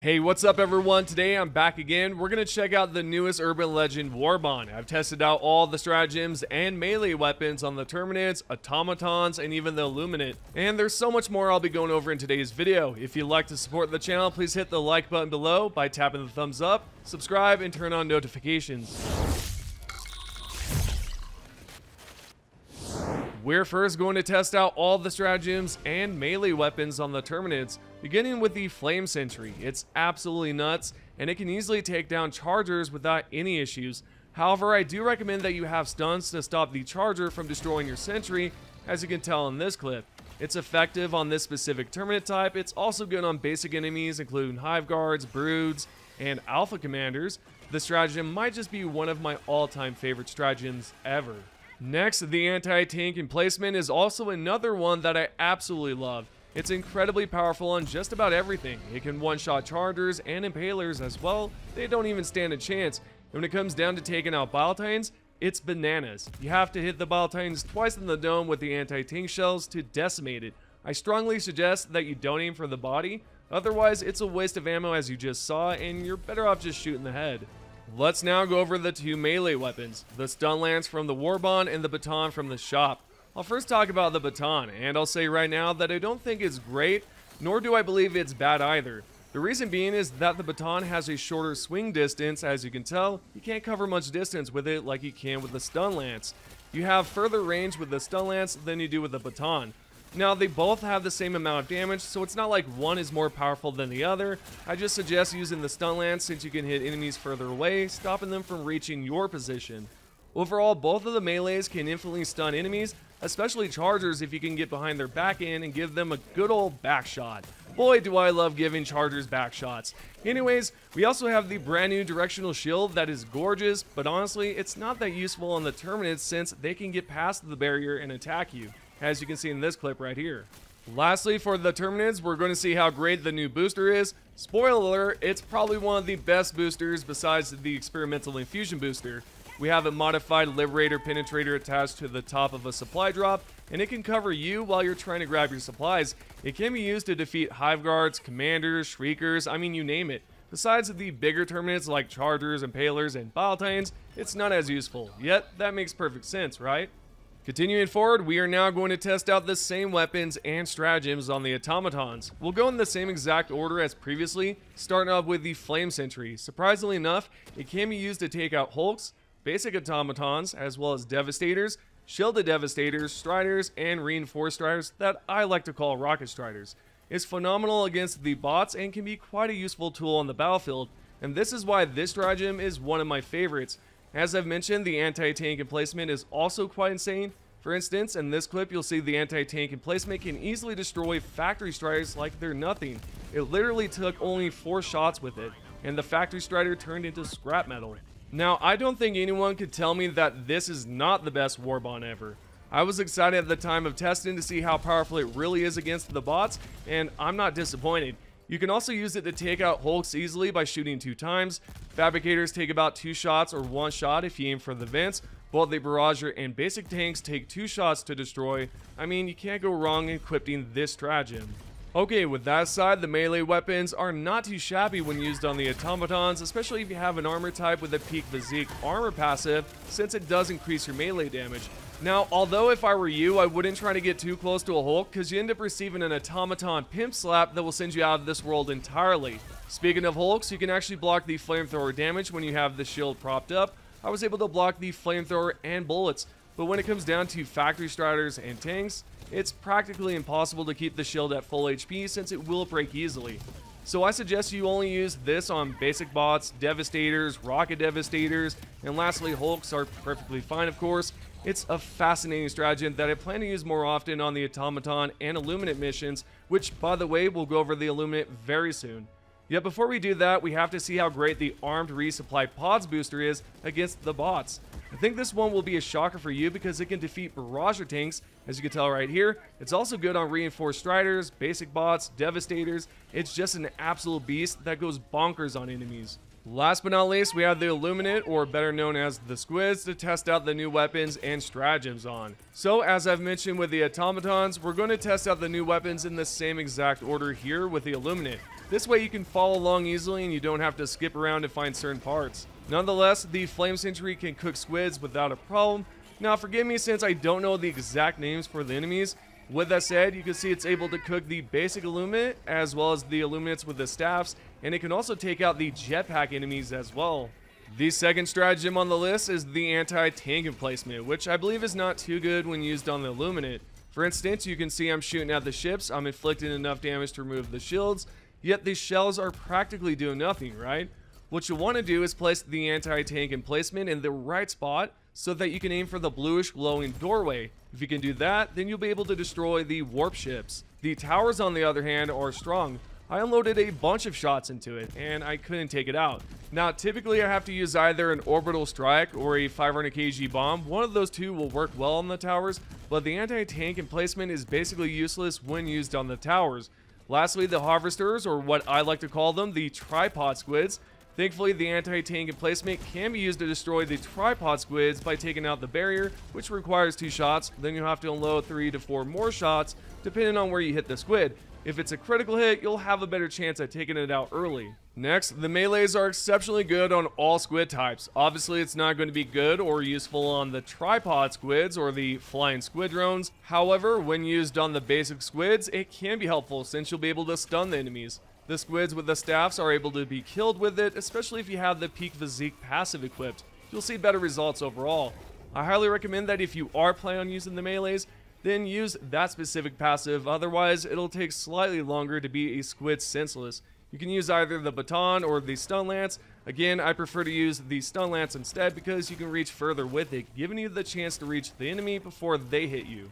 Hey, what's up everyone? Today I'm back again. We're going to check out the newest urban legend, Warbond. I've tested out all the stratagems and melee weapons on the Terminids, Automatons, and even the Illuminate. And there's so much more I'll be going over in today's video. If you'd like to support the channel, please hit the like button below by tapping the thumbs up, subscribe, and turn on notifications. We're first going to test out all the stratagems and melee weapons on the Terminids, beginning with the Flame Sentry. It's absolutely nuts, and it can easily take down chargers without any issues. However, I do recommend that you have stuns to stop the charger from destroying your sentry, as you can tell in this clip. It's effective on this specific Terminid type. It's also good on basic enemies, including Hive Guards, Broods, and Alpha Commanders. The stratagem might just be one of my all-time favorite stratagems ever. Next, the anti-tank emplacement is also another one that I absolutely love. It's incredibly powerful on just about everything. It can one-shot chargers and impalers as well. They don't even stand a chance. And when it comes down to taking out Automatons, it's bananas. You have to hit the Automatons twice in the dome with the anti-tank shells to decimate it. I strongly suggest that you don't aim for the body, otherwise it's a waste of ammo as you just saw, and you're better off just shooting the head. Let's now go over the two melee weapons, the stun lance from the Warbond and the baton from the shop. I'll first talk about the baton, and I'll say right now that I don't think it's great, nor do I believe it's bad either. The reason being is that the baton has a shorter swing distance. As you can tell, you can't cover much distance with it like you can with the stun lance. You have further range with the stun lance than you do with the baton. Now, they both have the same amount of damage, so it's not like one is more powerful than the other. I just suggest using the stun lance since you can hit enemies further away, stopping them from reaching your position. Overall, both of the melees can infinitely stun enemies, especially chargers if you can get behind their back end and give them a good old back shot. Boy, do I love giving chargers back shots. Anyways, we also have the brand new directional shield that is gorgeous, but honestly, it's not that useful on the Terminids since they can get past the barrier and attack you, as you can see in this clip right here. Lastly, for the Terminids, we're going to see how great the new booster is. Spoiler alert, it's probably one of the best boosters besides the experimental infusion booster. We have a modified Liberator Penetrator attached to the top of a supply drop, and it can cover you while you're trying to grab your supplies. It can be used to defeat Hive Guards, Commanders, Shriekers, I mean you name it. Besides the bigger Terminids like Chargers, Impalers, and Automatons, it's not as useful. Yet, that makes perfect sense, right? Continuing forward, we are now going to test out the same weapons and stratagems on the Automatons. We'll go in the same exact order as previously, starting off with the Flame Sentry. Surprisingly enough, it can be used to take out Hulks, basic Automatons, as well as Devastators, Shielded Devastators, Striders, and Reinforced Striders that I like to call Rocket Striders. It's phenomenal against the bots and can be quite a useful tool on the battlefield, and this is why this stratagem is one of my favorites. As I've mentioned, the anti-tank emplacement is also quite insane. For instance, in this clip, you'll see the anti-tank emplacement can easily destroy Factory Striders like they're nothing. It literally took only 4 shots with it, and the Factory Strider turned into scrap metal. Now, I don't think anyone could tell me that this is not the best Warbond ever. I was excited at the time of testing to see how powerful it really is against the bots, and I'm not disappointed. You can also use it to take out Hulks easily by shooting 2 times. Fabricators take about 2 shots or 1 shot if you aim for the vents, while the Barrager and basic tanks take 2 shots to destroy. I mean, you can't go wrong equipping this stratagem. Okay, with that aside, the melee weapons are not too shabby when used on the Automatons, especially if you have an armor type with a peak physique armor passive, since it does increase your melee damage. Now, although if I were you, I wouldn't try to get too close to a Hulk, because you end up receiving an Automaton pimp slap that will send you out of this world entirely. Speaking of Hulks, you can actually block the flamethrower damage when you have the shield propped up. I was able to block the flamethrower and bullets, but when it comes down to Factory Striders and tanks, it's practically impossible to keep the shield at full HP since it will break easily. So I suggest you only use this on basic bots, Devastators, Rocket Devastators, and lastly Hulks are perfectly fine of course. It's a fascinating stratagem that I plan to use more often on the Automaton and Illuminate missions, which by the way we'll go over the Illuminate very soon. Yet before we do that, we have to see how great the armed resupply pods booster is against the bots. I think this one will be a shocker for you because it can defeat Barrager tanks, as you can tell right here. It's also good on reinforced striders, basic bots, devastators. It's just an absolute beast that goes bonkers on enemies. Last but not least, we have the Illuminate, or better known as the Squids, to test out the new weapons and stratagems on. So as I've mentioned with the Automatons, we're going to test out the new weapons in the same exact order here with the Illuminate. This way you can follow along easily and you don't have to skip around to find certain parts. Nonetheless, the Flame Sentry can cook squids without a problem. Now forgive me since I don't know the exact names for the enemies. With that said, you can see it's able to cook the basic Illuminate as well as the Illuminates with the staffs, and it can also take out the jetpack enemies as well. The second stratagem on the list is the anti-tank emplacement, which I believe is not too good when used on the Illuminate. For instance, you can see I'm shooting at the ships, I'm inflicting enough damage to remove the shields, yet the shells are practically doing nothing, right? What you want to do is place the anti-tank emplacement in the right spot so that you can aim for the bluish glowing doorway. If you can do that, then you'll be able to destroy the warp ships. The towers, on the other hand, are strong. I unloaded a bunch of shots into it, and I couldn't take it out. Now, typically I have to use either an orbital strike or a 500 kg bomb. One of those two will work well on the towers, but the anti-tank emplacement is basically useless when used on the towers. Lastly, the harvesters, or what I like to call them, the tripod squids. Thankfully, the anti-tank emplacement can be used to destroy the tripod squids by taking out the barrier, which requires 2 shots. Then you'll have to unload 3 to 4 more shots, depending on where you hit the squid. If it's a critical hit, you'll have a better chance at taking it out early. Next, the melees are exceptionally good on all squid types. Obviously, it's not going to be good or useful on the tripod squids or the flying squid drones. However, when used on the basic squids, it can be helpful since you'll be able to stun the enemies. The squids with the staffs are able to be killed with it, especially if you have the Peak Physique passive equipped. You'll see better results overall. I highly recommend that if you are planning on using the melees, then use that specific passive, otherwise it'll take slightly longer to beat a squid senseless. You can use either the baton or the stun lance. Again, I prefer to use the stun lance instead because you can reach further with it, giving you the chance to reach the enemy before they hit you.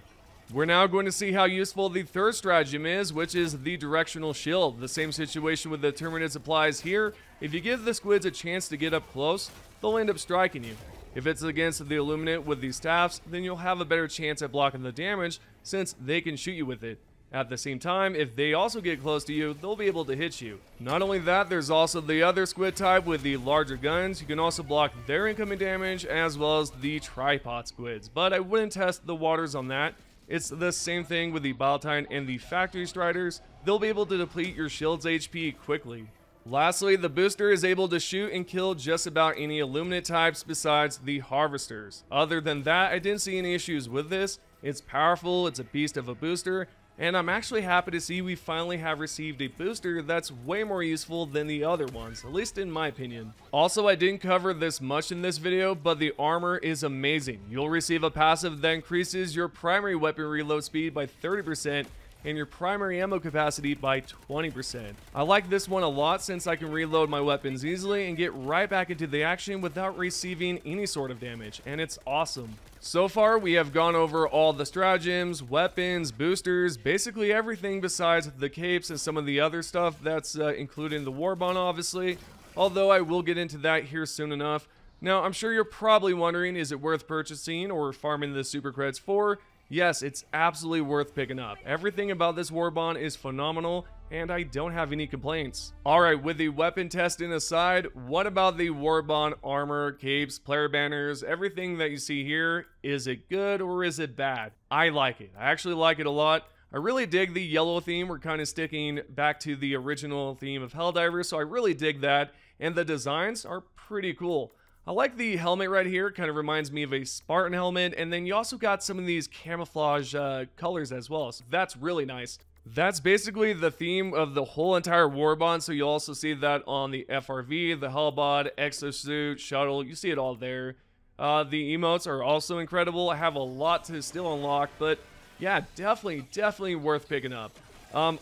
We're now going to see how useful the third stratagem is, which is the Directional Shield. The same situation with the Terminids applies here. If you give the squids a chance to get up close, they'll end up striking you. If it's against the Illuminate with these staffs, then you'll have a better chance at blocking the damage since they can shoot you with it. At the same time, if they also get close to you, they'll be able to hit you. Not only that, there's also the other squid type with the larger guns. You can also block their incoming damage as well as the tripod squids, but I wouldn't test the waters on that. It's the same thing with the Balatine and the Factory Striders. They'll be able to deplete your shield's HP quickly. Lastly, the booster is able to shoot and kill just about any Illuminate types besides the Harvesters. Other than that, I didn't see any issues with this. It's powerful, it's a beast of a booster, and I'm actually happy to see we finally have received a booster that's way more useful than the other ones, at least in my opinion. Also, I didn't cover this much in this video, but the armor is amazing. You'll receive a passive that increases your primary weapon reload speed by 30% and your primary ammo capacity by 20%. I like this one a lot since I can reload my weapons easily and get right back into the action without receiving any sort of damage, and it's awesome. So far, we have gone over all the stratagems, weapons, boosters, basically everything besides the capes and some of the other stuff that's included in the Warbond, obviously, although I will get into that here soon enough. Now, I'm sure you're probably wondering, is it worth purchasing or farming the super credits for? Yes, it's absolutely worth picking up. Everything about this Warbond is phenomenal, and I don't have any complaints. Alright, with the weapon testing aside, what about the Warbond armor, capes, player banners, everything that you see here? Is it good or is it bad? I like it. I actually like it a lot. I really dig the yellow theme. We're kind of sticking back to the original theme of Helldivers, so I really dig that, and the designs are pretty cool. I like the helmet right here, kind of reminds me of a Spartan helmet, and then you also got some of these camouflage colors as well, so that's really nice. That's basically the theme of the whole entire Warbond, so you'll also see that on the FRV, the Hellbod, Exosuit, Shuttle, you see it all there. The emotes are also incredible. I have a lot to still unlock, but yeah, definitely worth picking up. I'm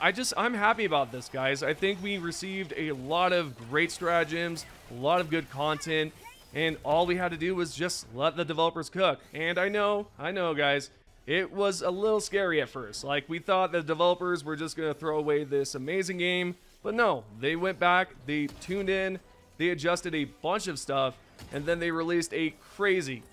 happy about this, guys. I think we received a lot of great stratagems, a lot of good content, and all we had to do was just let the developers cook. And I know, guys, it was a little scary at first. Like, we thought the developers were just going to throw away this amazing game, but no, they went back, they tuned in, they adjusted a bunch of stuff, and then they released a crazy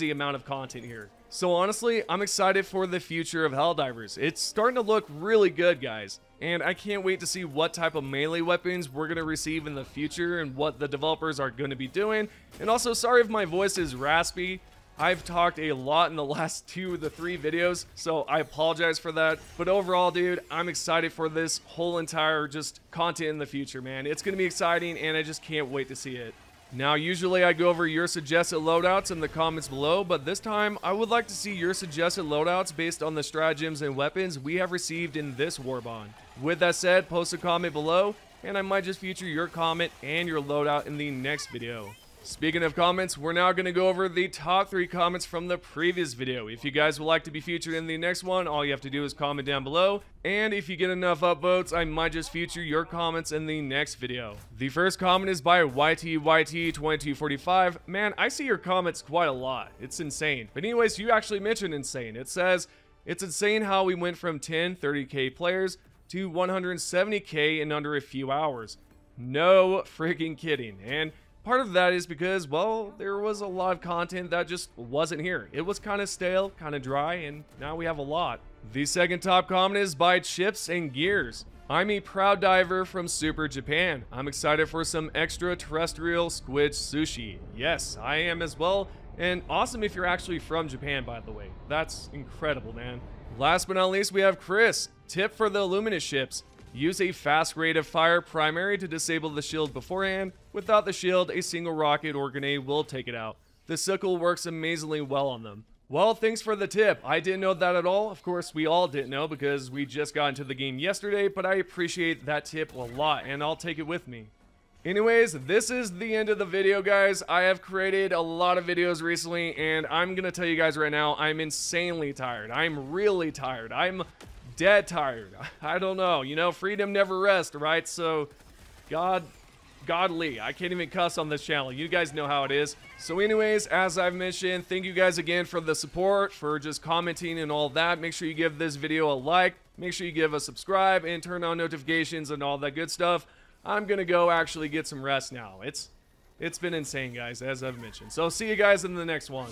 amount of content here. So honestly, I'm excited for the future of Helldivers. It's starting to look really good, guys. And I can't wait to see what type of melee weapons we're going to receive in the future and what the developers are going to be doing. And also, sorry if my voice is raspy. I've talked a lot in the last 2 to 3 videos, so I apologize for that. But overall, dude, I'm excited for this whole entire just content in the future, man. It's going to be exciting, and I just can't wait to see it. Now, usually I go over your suggested loadouts in the comments below, but this time I would like to see your suggested loadouts based on the stratagems and weapons we have received in this Warbond. With that said, post a comment below, and I might just feature your comment and your loadout in the next video. Speaking of comments, we're now going to go over the top 3 comments from the previous video. If you guys would like to be featured in the next one, all you have to do is comment down below. And if you get enough upvotes, I might just feature your comments in the next video. The first comment is by YTYT2245. Man, I see your comments quite a lot. It's insane. But anyways, you actually mentioned insane. It says, it's insane how we went from 10 30k players to 170k in under a few hours. No freaking kidding. And part of that is because, well, there was a lot of content that just wasn't here. It was kind of stale, kind of dry, and now we have a lot. The second top comment is by Chips and Gears. I'm a proud diver from Super Japan. I'm excited for some extraterrestrial squid sushi. Yes, I am as well. And awesome if you're actually from Japan, by the way. That's incredible, man. Last but not least, we have Chris. Tip for the Illuminate ships. Use a fast rate of fire primary to disable the shield beforehand. Without the shield, a single rocket or grenade will take it out. The sickle works amazingly well on them. Well, thanks for the tip. I didn't know that at all. Of course, we all didn't know because we just got into the game yesterday, but I appreciate that tip a lot, and I'll take it with me. Anyways, this is the end of the video, guys. I have created a lot of videos recently, and I'm going to tell you guys right now, I'm insanely tired. I'm really tired. I'm dead tired. I don't know. You know, freedom never rests, right? So, godly. I can't even cuss on this channel. You guys know how it is. So anyways, as I've mentioned, thank you guys again for the support, for just commenting and all that. Make sure you give this video a like. Make sure you give a subscribe and turn on notifications and all that good stuff. I'm going to go actually get some rest now. It's been insane, guys, as I've mentioned. So see you guys in the next one.